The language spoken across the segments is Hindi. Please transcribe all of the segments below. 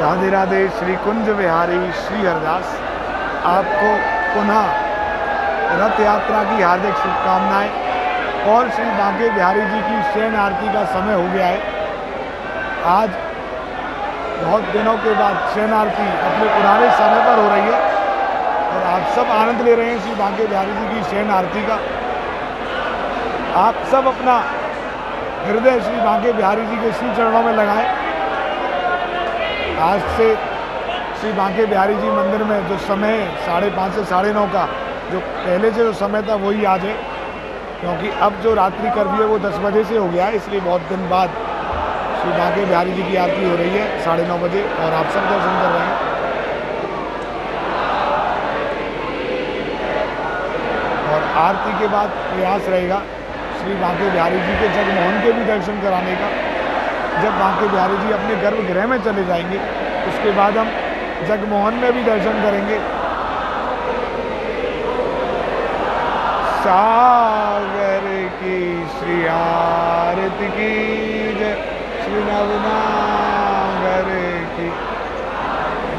राधे राधे। श्री कुंज विहारी श्री हरदास आपको पुनः रथ यात्रा की हार्दिक शुभकामनाएं। और श्री बांके बिहारी जी की शयन आरती का समय हो गया है। आज बहुत दिनों के बाद शयन आरती अपने पुराने समय पर हो रही है और आप सब आनंद ले रहे हैं श्री बांके बिहारी जी की शयन आरती का। आप सब अपना हृदय श्री बांके बिहारी जी के श्री चरणों में लगाएं। आज से श्री बांके बिहारी जी मंदिर में जो समय है 5:30 से 9:30 का, जो पहले से जो समय था वही आज है, क्योंकि अब जो रात्रि कर्फ्यू है वो 10 बजे से हो गया है, इसलिए बहुत दिन बाद श्री बांके बिहारी जी की आरती हो रही है 9:30 बजे और आप सब दर्शन कर रहे हैं। और आरती के बाद प्रयास रहेगा श्री बांके बिहारी जी के जगमोहन के भी दर्शन कराने का। जब बांके बिहारी जी अपने गर्भगृह में चले जाएंगे उसके बाद हम जगमोहन में भी दर्शन करेंगे। सागर की श्री आरती की जय, श्री नवनागर की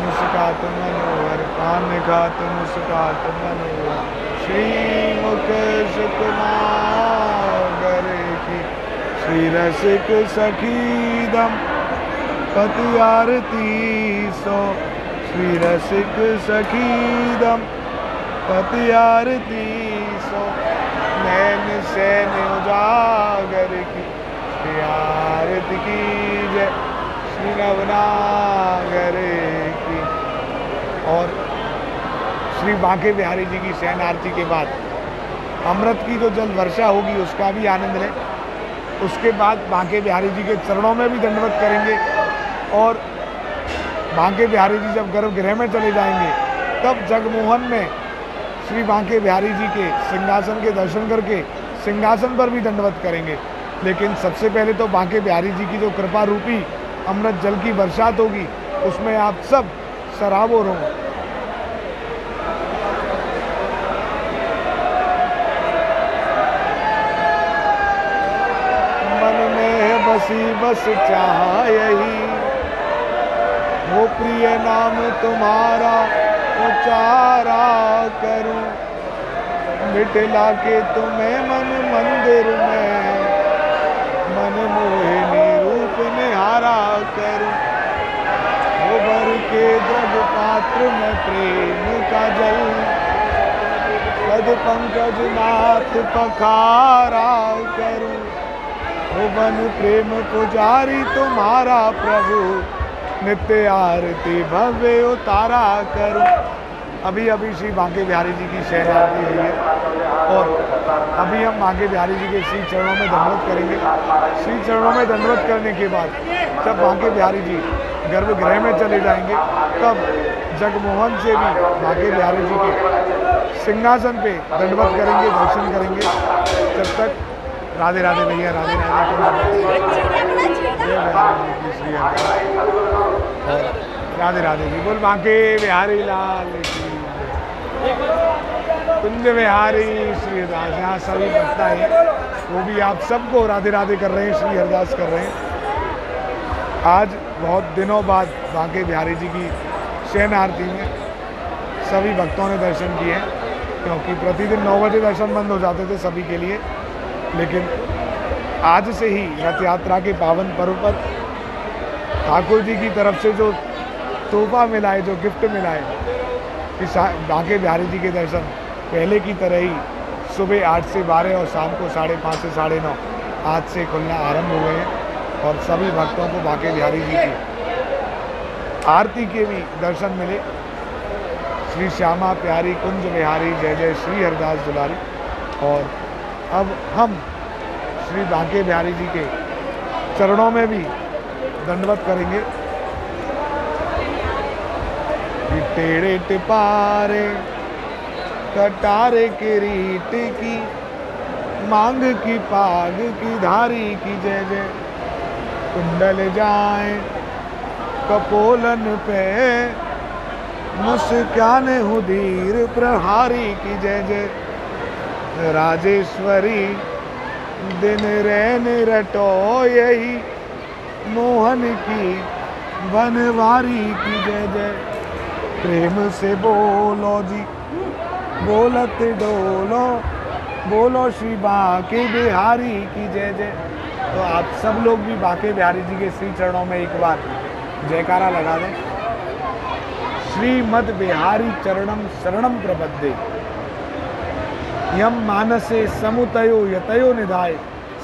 मुस्कात मनोहर, कान खात मुस्कात मनोहर, श्री मुख सुकुमार की श्री रसिक सखीदम पति आरती सो, श्री रसिक सखीदम पति आरती सो, नैन सैन उजागर की श्री आरती की जय, श्री नवनागर की। और श्री बांके बिहारी जी की शयन आरती के बाद अमृत की जो जल वर्षा होगी उसका भी आनंद लें। उसके बाद बांके बिहारी जी के चरणों में भी दंडवत करेंगे और बांके बिहारी जी जब गर्भगृह में चले जाएंगे तब जगमोहन में श्री बांके बिहारी जी के सिंहासन के दर्शन करके सिंहासन पर भी दंडवत करेंगे। लेकिन सबसे पहले तो बांके बिहारी जी की जो कृपा रूपी अमृत जल की बरसात होगी उसमें आप सब सराबोर हों। बसी बस चाहा यही, वो प्रिय नाम तुम्हारा उचारा करूं, मिटला के तुम्हें मन मंदिर में, मन मोहिनी रूप निहारा करूं, वो भर के द्रव पात्र में प्रेम का जल, पद पंकज नाथ पखारा करूं, वो बन प्रेम पुजारी तुम्हारा प्रभु, नित्य आरती भव्य उतारा करूं। अभी अभी श्री बांके बिहारी जी की शयन आरती हुई है और अभी हम बांके बिहारी जी के श्री चरणों में दंडवत करेंगे। श्री चरणों में दंडवत करने के बाद जब बांके बिहारी जी गर्भगृह में चले जाएंगे तब जगमोहन से भी बांके बिहारी जी के सिंहासन पे दंडवत करेंगे, दर्शन करेंगे। जब तक राधे राधे भैया, राधे राधे राधे जी बोल बांके बिहारी लाल की, कुंज बिहारी श्री हरदास। यहाँ सभी भक्ता हैं वो भी आप सबको राधे राधे कर रहे हैं, श्री हरदास कर रहे हैं। आज बहुत दिनों बाद बांके बिहारी जी की शयन आरती में सभी भक्तों ने दर्शन किए हैं, क्योंकि प्रतिदिन 9 बजे दर्शन बंद हो जाते थे सभी के लिए। लेकिन आज से ही रथ यात्रा के पावन पर्व पर ठाकुर जी की तरफ से जो तोहफा मिला है, जो गिफ्ट मिला है कि बांके बिहारी जी के दर्शन पहले की तरह ही सुबह 8 से 12 और शाम को 5:30 से 9:30 आज से खुलना आरंभ हो गए हैं। और सभी भक्तों को बांके बिहारी जी की आरती के भी दर्शन मिले। श्री श्यामा प्यारी कुंज बिहारी जय जय श्री हरदास दुलारी। और अब हम श्री बांके बिहारी जी के चरणों में भी दंडवत करेंगे। टेढ़े टिपारे कटारे किरीट की, मांग की पाग की धारी की जय जय, कुंडल जाए कपोलन पे, मुस्कान हुदीर प्रहारी की जय जय, राजेश्वरी दिन रैन रटो यही, मोहन की बनवारी की जय जय। प्रेम से बोलो जी, बोलत डोलो, बोलो श्री बांके बिहारी की जय जय। तो आप सब लोग भी बांके बिहारी जी के श्री चरणों में एक बार जयकारा लगा दें। श्रीमद बिहारी चरणम शरणम प्रपद्ये, यम मानसे समुतयो यतयो निधाय,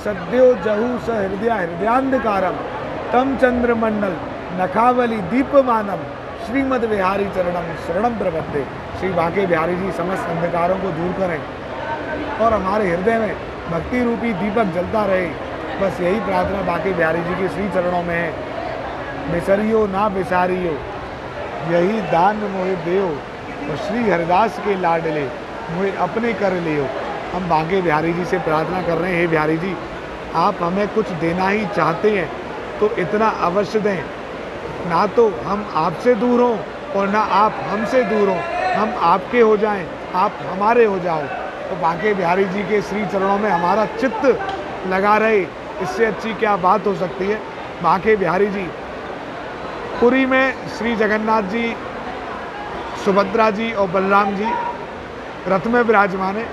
सद्यो जहु स हृदयांधकारम, तम चंद्रमंडल नखावली दीपमानम, श्रीमद बिहारी चरणम शरणम प्रपद्ये। श्री बांके बिहारी जी समस्त अंधकारों को दूर करें और हमारे हृदय में भक्ति रूपी दीपक जलता रहे। बस यही प्रार्थना बांके बिहारी जी के श्री चरणों में है। बिसरियो ना बिसारियो, यही दान मोहे देओ, और श्री हरिदास के लाडले मोहे अपने कर लियो। हम बांके बिहारी जी से प्रार्थना कर रहे हैं, हे बिहारी जी, आप हमें कुछ देना ही चाहते हैं तो इतना अवश्य दें, ना तो हम आपसे दूर हों और ना आप हमसे दूर हों, हम आपके हो जाएं, आप हमारे हो जाओ। तो बांके बिहारी जी के श्री चरणों में हमारा चित्त लगा रहे, इससे अच्छी क्या बात हो सकती है। बांके बिहारी जी पुरी में श्री जगन्नाथ जी, सुभद्रा जी और बलराम जी रथ में विराजमान है,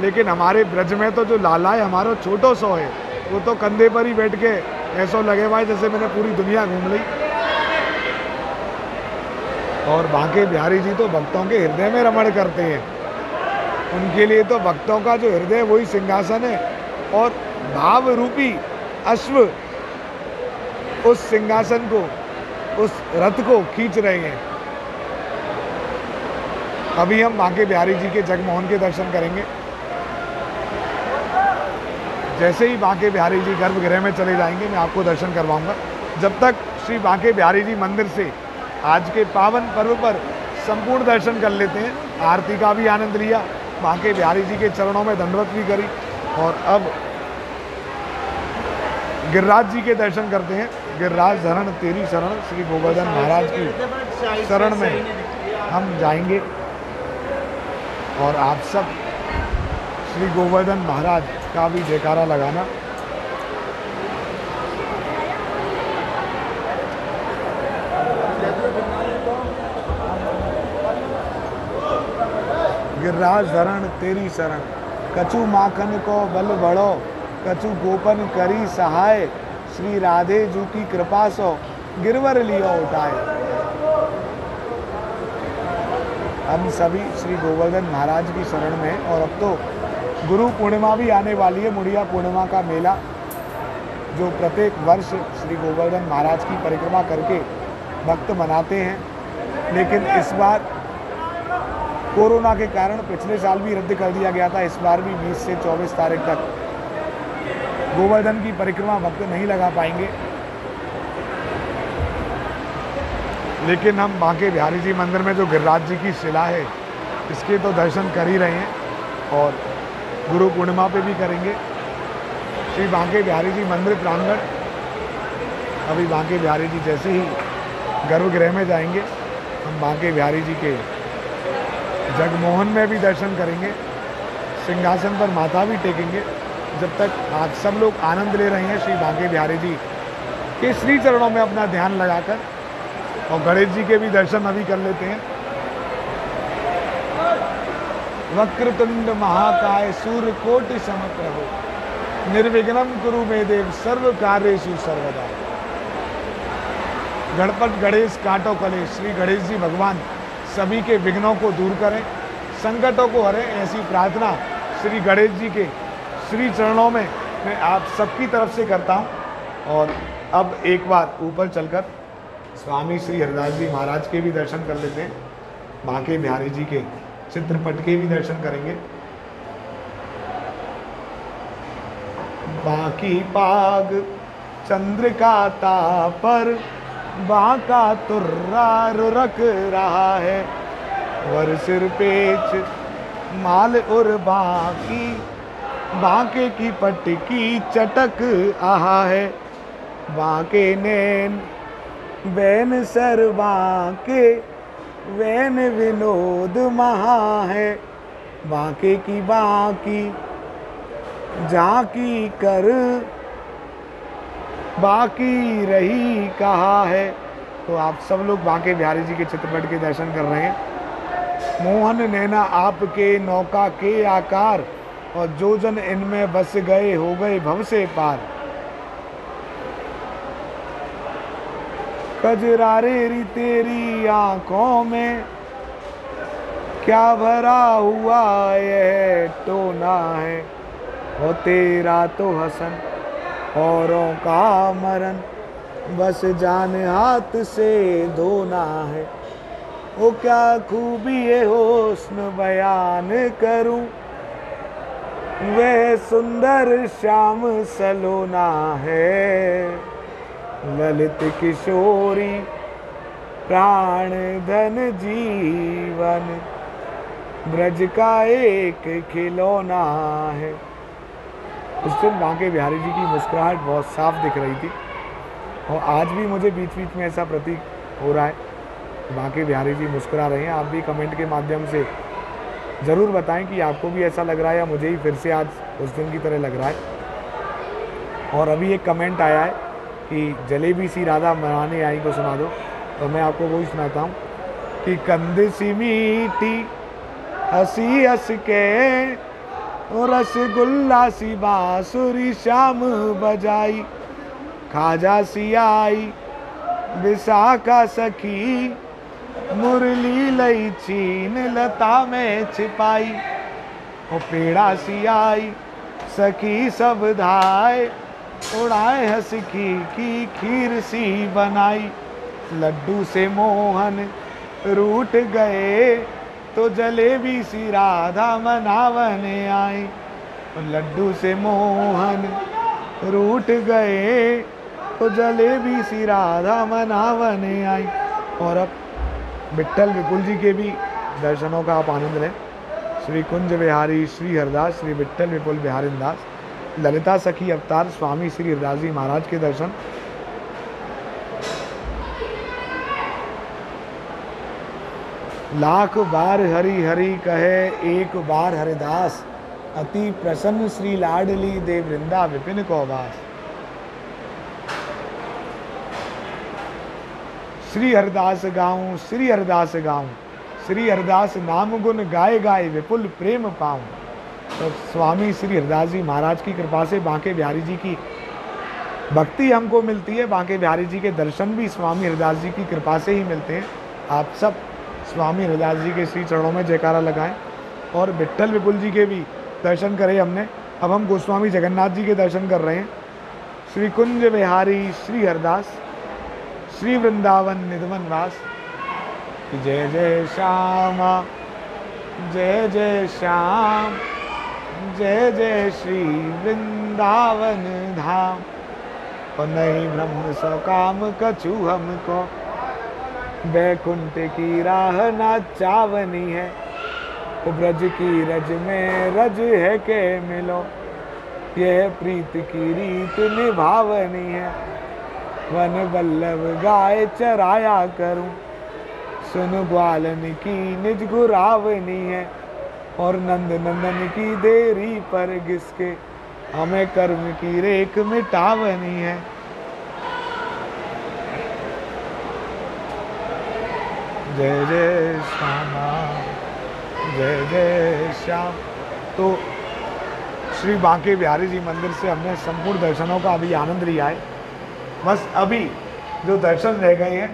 लेकिन हमारे ब्रज में तो जो लाला है हमारा छोटो सो है, वो तो कंधे पर ही बैठ के ऐसा लगे भाई जैसे मैंने पूरी दुनिया घूम ली। और बांके बिहारी जी तो भक्तों के हृदय में रमण करते हैं, उनके लिए तो भक्तों का जो हृदय वही सिंहासन है, और भाव रूपी अश्व उस सिंहासन को, उस रथ को खींच रहे हैं। अभी हम बांके बिहारी जी के जगमोहन के दर्शन करेंगे। जैसे ही बांके बिहारी जी गर्भगृह में चले जाएंगे मैं आपको दर्शन करवाऊंगा। जब तक श्री बांके बिहारी जी मंदिर से आज के पावन पर्व पर संपूर्ण दर्शन कर लेते हैं, आरती का भी आनंद लिया, बांके बिहारी जी के चरणों में दंडवत भी करी, और अब गिरिराज जी के दर्शन करते हैं। गिरिराज धरण तेरी शरण, श्री गोवर्धन महाराज की शरण में हम जाएंगे, और आप सब श्री गोवर्धन महाराज का भी जयकारा लगाना। गिरिराज धरण तेरी शरण, कछु माखन को बल बढ़ो, कछु गोपन करी सहाय, श्री राधे जू की कृपा सो गिरवर लियो उठाए। हम सभी श्री गोवर्धन महाराज की शरण में, और अब तो गुरु पूर्णिमा भी आने वाली है, मुड़िया पूर्णिमा का मेला जो प्रत्येक वर्ष श्री गोवर्धन महाराज की परिक्रमा करके भक्त मनाते हैं। लेकिन इस बार कोरोना के कारण पिछले साल भी रद्द कर दिया गया था, इस बार भी 20 से 24 तारीख तक गोवर्धन की परिक्रमा भक्त नहीं लगा पाएंगे। लेकिन हम बांके बिहारी जी मंदिर में जो गिरिराज जी की शिला है इसके तो दर्शन कर ही रहे हैं, और गुरु पूर्णिमा पे भी करेंगे। श्री बांके बिहारी जी मंदिर प्रांगण, अभी बांके बिहारी जी जैसे ही गर्भगृह में जाएंगे, हम बांके बिहारी जी के जगमोहन में भी दर्शन करेंगे, सिंहासन पर माथा भी टेकेंगे। जब तक आप सब लोग आनंद ले रहे हैं श्री बांके बिहारी जी के श्री चरणों में अपना ध्यान लगाकर, और गणेश जी के भी दर्शन अभी कर लेते हैं। वक्रतुंड महाकाय सूर्यकोटि समप्रभ, निर्विघ्नं कुरु मे देव सर्व कार्येषु सर्वदा। गणपत गणेश काटो कलेश, श्री गणेश जी भगवान सभी के विघ्नों को दूर करें, संकटों को हरें, ऐसी प्रार्थना श्री गणेश जी के श्री चरणों में मैं आप सबकी तरफ से करता हूँ। और अब एक बार ऊपर चलकर स्वामी श्री हरिदास जी महाराज के भी दर्शन कर लेते हैं, बांके बिहारी जी के चित्रपट के भी दर्शन करेंगे। बाकी पाग चंद्रिका पर बांका तुर्रा रुरक रहा है, वर सिर पेच माल और बाकी, बांके की पटकी चटक आहा है, बांके नैन वैन सर बांके वैन विनोद महा है, बांके की बाकी झांकी कर बाकी रही कहा है, तो आप सब लोग बांके बिहारी जी के चित्रपट के दर्शन कर रहे हैं। मोहन नैना आपके नौका के आकार, और जो जन इनमें बस गए हो गए भव से पार। कजरारे तेरी आंखों में क्या भरा हुआ यह टोना है, वो तेरा तो हसन औरों का मरण, बस जान हाथ से धोना है। वो क्या खूबी है हुस्न बयान करूं, वह सुंदर श्याम सलोना है। ललित किशोरी प्राण धन जीवन, ब्रज का एक खिलौना है। उस दिन बांके बिहारी जी की मुस्कुराहट बहुत साफ दिख रही थी, और आज भी मुझे बीच बीच में ऐसा प्रतीक हो रहा है, बांके बिहारी जी मुस्कुरा रहे हैं। आप भी कमेंट के माध्यम से ज़रूर बताएं कि आपको भी ऐसा लग रहा है या मुझे ही फिर से आज उस दिन की तरह लग रहा है। और अभी एक कमेंट आया है कि जलेबी सी राधा मनाने आई को सुना दो, तो मैं आपको वही सुनाता हूँ कि कंद सी मीठी हंसी हंस के, और रसगुल्ला सी बांसुरी शाम बजाई। खाजा सी आई विशाखा सखी, मुरली लई छीन लता में छिपाई। ओ पेड़ा सी आई सखी सब धाए, उड़ाए हंस की खीर सी बनाई। लड्डू से मोहन रूठ गए, तो जलेबी सी राधा मनावने आई। लड्डू से मोहन रूठ गए, तो जलेबी सी राधा मनावने आई। और अब विट्ठल विपुल जी के भी दर्शनों का आप आनंद लें। श्री कुंज बिहारी श्री हरदास श्री विट्ठल विपुल बिहारी दास, ललिता सखी अवतार स्वामी श्री हरदास जी महाराज के दर्शन। लाख बार हरि हरि कहे एक बार हरिदास, अति प्रसन्न श्री लाडली दे वृंदा विपिन को वास। श्री हरदास गाऊं श्री हरदास गाऊं, श्री हरदास नाम गुण गाए गाए विपुल प्रेम पाऊं। तो स्वामी श्री हरदास जी महाराज की कृपा से बांके बिहारी जी की भक्ति हमको मिलती है, बांके बिहारी जी के दर्शन भी स्वामी हरदास जी की कृपा से ही मिलते हैं। आप सब स्वामी हरदास जी के श्री चरणों में जयकारा लगाएं, और विट्ठल विपुल जी के भी दर्शन करें हमने। अब हम गोस्वामी जगन्नाथ जी के दर्शन कर रहे हैं। श्री कुंज बिहारी श्री हरदास श्री वृंदावन निधवन वास। जय जय श्यामा जय जय श्याम, जय जय श्री वृंदावन धाम। और नहीं ब्रह्म सौ काम कछु हमको, बैकुंठ की राह ना चावनी है। ब्रज की रज में रज है के मिलो, यह प्रीत की रीत निभावनी है। वन बल्लभ गाय चराया करूं, सुन ग्वालन की निज गुरावनी है। और नंद नंदन की देरी पर घिसके, हमें कर्म की रेख मिटावनी है। जय जय श्यामा जय जय श्याम। तो श्री बांके बिहारी जी मंदिर से हमने संपूर्ण दर्शनों का अभी आनंद लिया है। बस अभी जो दर्शन रह गए हैं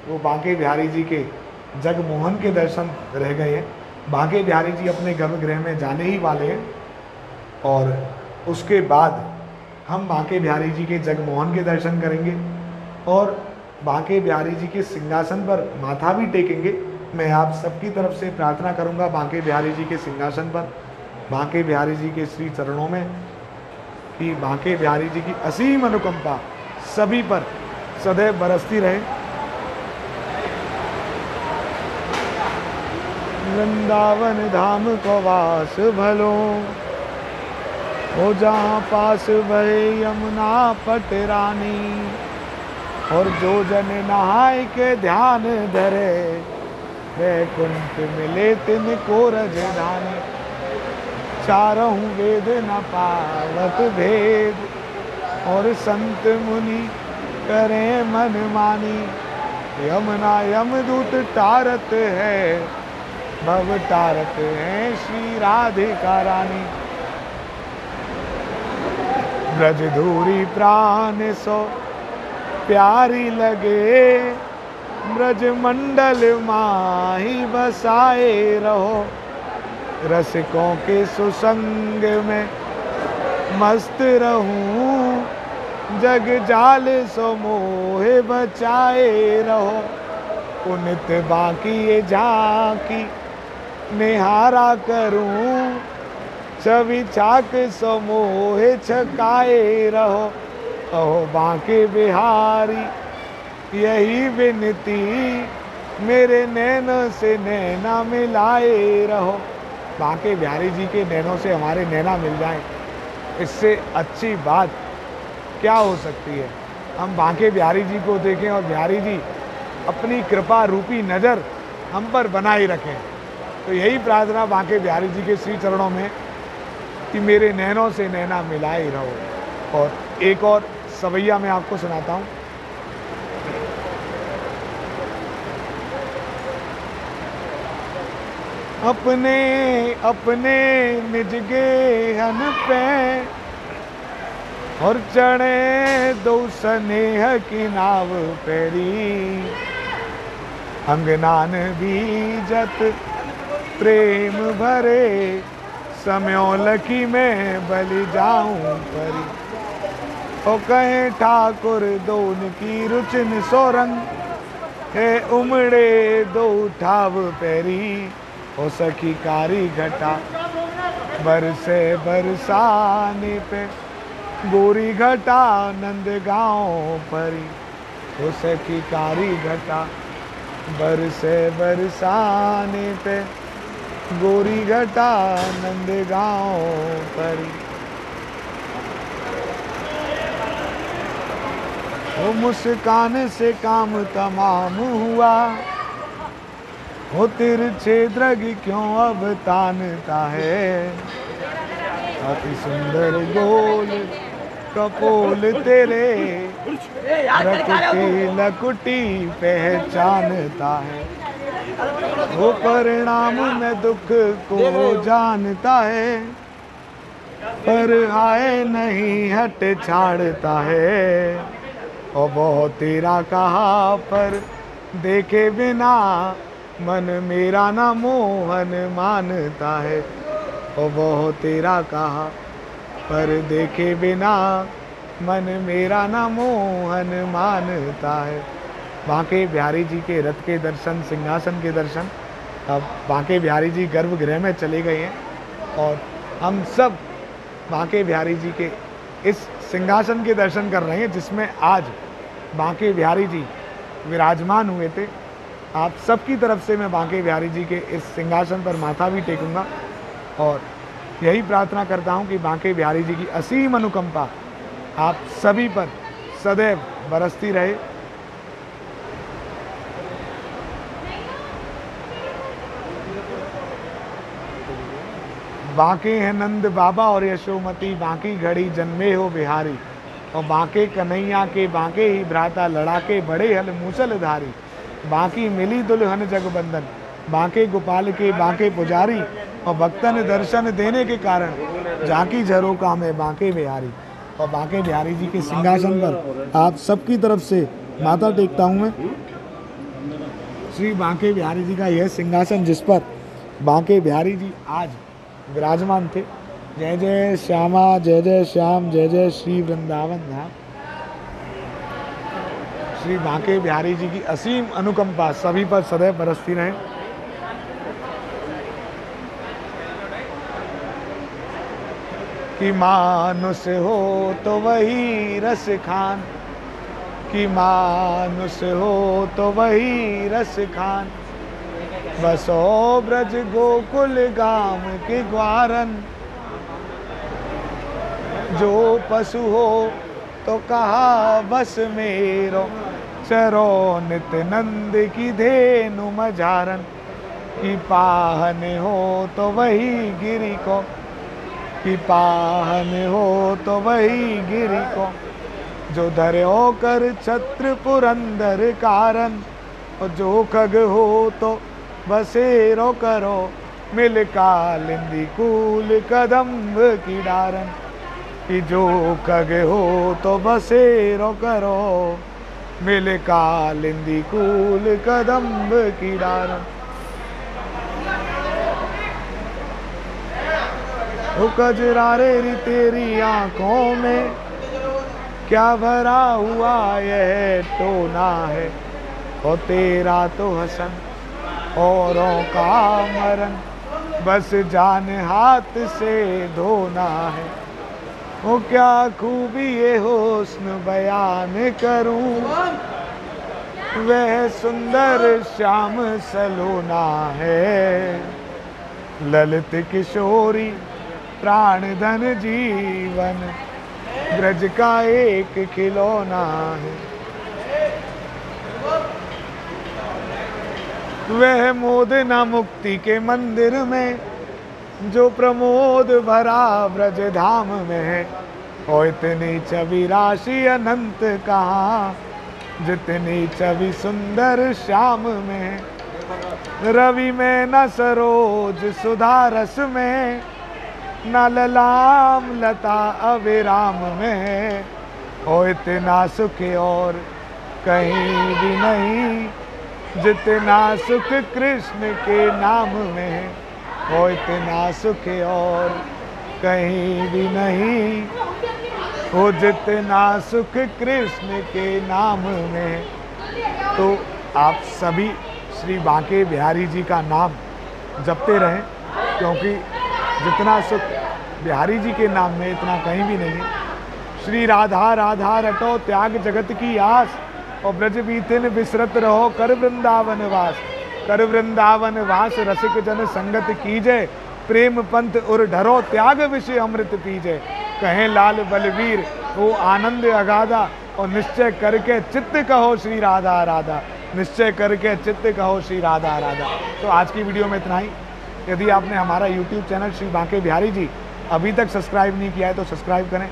वो बांके बिहारी जी के जगमोहन के दर्शन रह गए हैं। बांके बिहारी जी अपने गर्भगृह में जाने ही वाले हैं, और उसके बाद हम बांके बिहारी जी के जगमोहन के दर्शन करेंगे, और बांके बिहारी जी के सिंहासन पर माथा भी टेकेंगे। मैं आप सबकी तरफ से प्रार्थना करूंगा बांके बिहारी जी के सिंहासन पर, बांके बिहारी जी के श्री चरणों में, कि बांके बिहारी जी की असीम अनुकंपा सभी पर सदैव बरसती रहे। वृंदावन धाम को वास भलो, हो जहाँ पास बहे यमुना पटरानी। और जो जन नहाय के ध्यान धरे, वैकुंठ मिले तिनको रजधानी। चारों वेद न पावत भेद, और संत मुनि करें मन मानी। यमुना यमदूत टारत है, भव तारत है श्री राधिका रानी। ब्रज धूरी प्राण सो प्यारी लगे, ब्रज मंडल माही बसाए रहो। रसिकों के सुसंग में मस्त रहूं, जग जाल सो मोहे बचाए रहो। पुनित बाकी ये झांकी निहारा करूं, छवि चाक सो मोहे छकाए रहो। अहो बांके बिहारी यही विनती, मेरे नैनों से नैना मिलाए रहो। बांके बिहारी जी के नैनों से हमारे नैना मिल जाएं, इससे अच्छी बात क्या हो सकती है। हम बांके बिहारी जी को देखें और बिहारी जी अपनी कृपा रूपी नज़र हम पर बनाए रखें। तो यही प्रार्थना बांके बिहारी जी के श्री चरणों में कि मेरे नैनों से नैना मिलाए रहो। और एक और सवैया मैं आपको सुनाता हूँ। अपने अपने निज गेहन पे और चढ़े दो स्नेह की नाव पेरी। अंगनान बीजत प्रेम भरे, समयोल की मैं बलि जाऊं परी। ओ कहे ठाकुर दोन की रुचन सोरंग, है उमड़े दो ठाव पैरी। हो सखी कारी घटा बरसे बरसाने पे, गोरी घटा नंद गाँव परी। हो सखी कारी घटा बरसे बरसाने पे, गोरी घटा नंद गाँव परी। वो मुस्कान से काम तमाम हुआ, वो तिरछे द्रग क्यों अब तानता है। अति सुंदर गोल कपोल तेरे, रकुटी लकुटी पहचानता है। वो परिणाम में दुख को जानता है, पर आए नहीं हट छाड़ता है। और बहुत तेरा कहा पर देखे बिना, मन मेरा ना मोहन मानता है। और बहुत तेरा कहा पर देखे बिना, मन मेरा ना मोहन मानता है। बांके बिहारी जी के रथ के दर्शन, सिंहासन के दर्शन, अब बांके बिहारी जी गर्भगृह में चले गए हैं और हम सब बांके बिहारी जी के इस सिंहासन के दर्शन कर रहे हैं जिसमें आज बांके बिहारी जी विराजमान हुए थे। आप सबकी तरफ से मैं बांके बिहारी जी के इस सिंहासन पर माथा भी टेकूंगा और यही प्रार्थना करता हूं कि बांके बिहारी जी की असीम अनुकंपा आप सभी पर सदैव बरसती रहे। बांके हैं नंद बाबा और यशोमती, बांकी घड़ी जन्मे हो बिहारी। और बांके कन्हैया के बांके ही भ्राता, लड़ाके बड़े हल मूसलधारी। बांकी मिली दुल्हन जगबंधन, बांके गोपाल के बांके पुजारी। और भक्तन दर्शन देने के कारण झांकी झरोका में बांके बिहारी। और बांके बिहारी जी के सिंहासन पर आप सबकी तरफ से माथा टेकता हूँ मैं। श्री बांके बिहारी जी का यह सिंहासन जिस पर बांके बिहारी जी आज विराजमान थे। जय जय श्यामा, जय जय श्याम, जय जय श्री वृंदावन धाम। श्री बांके बिहारी जी की असीम अनुकंपा सभी पर सदैव बरसती रहे। कि मानुष हो तो वही रस खान, कि मानुष हो तो वही रस खान। बसो ब्रज गोकुल गाम के ग्वारन, जो पशु हो तो कहा बस मेरो। चरो नित नंद की धेनु मझारन, कि पाहन हो तो वही गिरी को, कि पाहन हो तो वही गिरी को। जो धरे होकर छत्र पुरंदर कारण, और जो खग हो तो बसेरो करो, मिल कालिंदी कूल कदम्ब की डारन। कि जो खग हो तो बसेरो करो, मिल कालिंदी कूल कदम्ब की डारन। वो कजरारे री तेरी आंखों में, क्या भरा हुआ यह टोना है। और तेरा तो हसन औरों का मरण, बस जान हाथ से धोना है। वो क्या खूबी ये हुस्न बयान करूं, वह सुंदर श्याम सलोना है। ललित किशोरी प्राण धन जीवन, ब्रज का एक खिलौना है। वह मोद न मुक्ति के मंदिर में, जो प्रमोद भरा ब्रज धाम में है। और इतनी छवि राशि अनंत कहाँ, जितनी छवि सुंदर श्याम में। रवि में न सरोज सुधा रस में, न ललाम लता अविराम में। और इतना सुख और कहीं भी नहीं, जितना सुख कृष्ण के नाम में। और इतना सुख और कहीं भी नहीं, हो जितना सुख कृष्ण के नाम में। तो आप सभी श्री बांके बिहारी जी का नाम जपते रहें, क्योंकि जितना सुख बिहारी जी के नाम में इतना कहीं भी नहीं है। श्री राधा राधा रटो त्याग जगत की आस, और ब्रज बीतिन बिसरत रहो कर वृंदावन वास। कर वृंदावन वास रसिक जन संगत कीजे, प्रेम पंथ उर ढरो त्याग विषय अमृत पीजे। कहें लाल बलवीर वो आनंद अगाधा, और निश्चय करके चित्त कहो श्री राधा राधा। निश्चय करके चित्त कहो श्री राधा राधा। तो आज की वीडियो में इतना ही। यदि आपने हमारा YouTube चैनल श्री बांके बिहारी जी अभी तक सब्सक्राइब नहीं किया है तो सब्सक्राइब करें।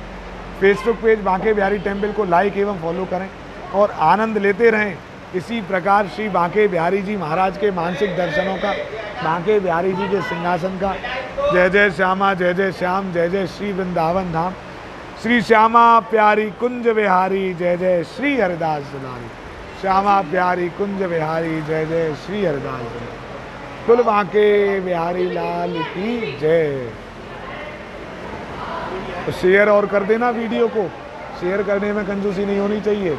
Facebook page Banke Bihari temple को लाइक एवं फॉलो करें और आनंद लेते रहें इसी प्रकार श्री बांके बिहारी जी महाराज के मानसिक दर्शनों का, बांके बिहारी जी के सिंहासन का। जय जय श्यामा जय जय श्याम, जय जय श्री वृंदावन धाम। श्री श्यामा प्यारी कुंज विहारी, जय जय श्री हरिदास दुलारी। श्यामा प्यारी कुंज विहारी, जय जय श्री हरिदास दुलारी। कुल बांके बिहारी लाल की जय। तो शेयर और कर देना वीडियो को, शेयर करने में कंजूसी नहीं होनी चाहिए।